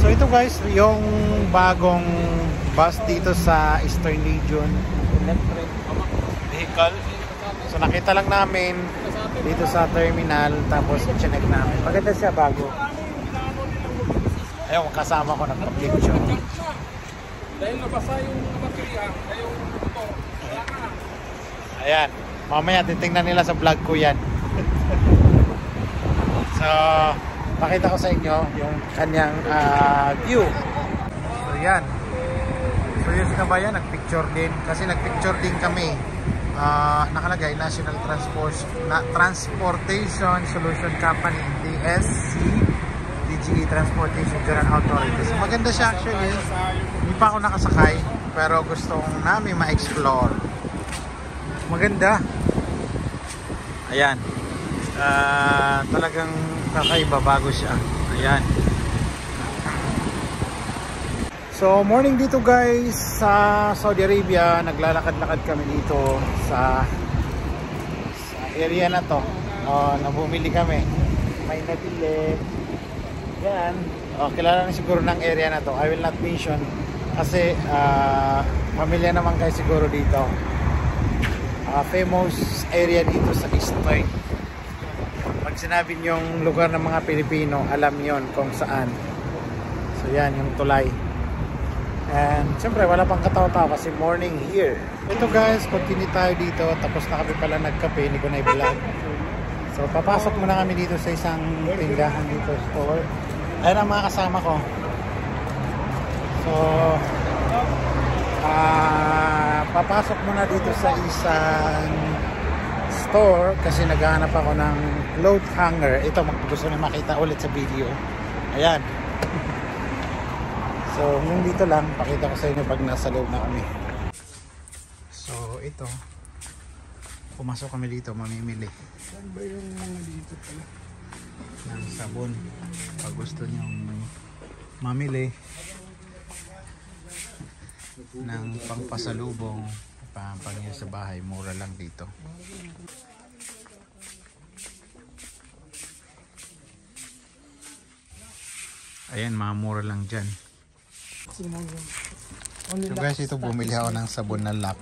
So ito guys, yung bagong bus dito sa Eastern Region electric vehicle. So nakita lang namin dito sa terminal, tapos chinek namin. Maganda siya, bago. Ayun, kasama ko nagpa-picture. Dahil nabasa yung baterya, yung motor. Ayan, mamaya titingnan nila sa vlog ko yan. So pakita ko sa inyo yung kanyang view. So yan. So yung sinabayan, nagpicture din. Kasi nagpicture din kami. Nakalagay National Transportation Solution Company, DSC, DGE Transportation General Authority. So maganda siya actually. Hindi pa ako nakasakay, pero gusto namin ma-explore. Maganda. Ayan. Talagang kakaiba, bago siya. Ayan. So morning dito guys sa Saudi Arabia. Naglalakad-lakad kami dito sa area na to. Nabumili kami. May nabili. Yan. Kilala na siguro ng area na to. I will not mention kasi pamilya naman kayo siguro dito. Famous area dito sa Eastern. Pag sinabi yung lugar ng mga Pilipino, alam yon kung saan. So yan, yung tulay. And siyempre wala pang katawa-tawa kasi morning here. Ito guys, continue tayo dito. Tapos na kami pala nagkape, hindi ko na i-vlog. So papasok muna kami dito sa isang tindahan dito, store. Ayan ang mga kasama ko. So papasok muna dito sa isang store kasi naghahanap ako ng cloth hanger. Ito, gusto na makita ulit sa video. Ayan. So yung dito lang, pakita ko sa inyo pag nasa loob na kami. So ito, pumasok kami dito, mamimili. Saan ba yung mga dito pala? Ng sabon. Pag gusto nyong mamili ng pangpasalubong, pangpangya sa bahay, mura lang dito. Ayan, mga mura lang dyan. So guys, ito bumili ako ng sabon na Lux.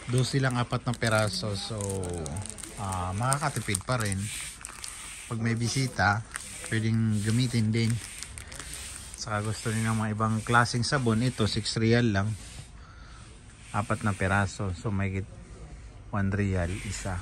12 lang, 4 na peraso. So makakatipid pa rin. Pag may bisita, pwedeng gamitin din. Saka gusto niyo ng mga ibang klaseng sabon, ito 6 real lang, 4 na peraso. So may 1 real isa.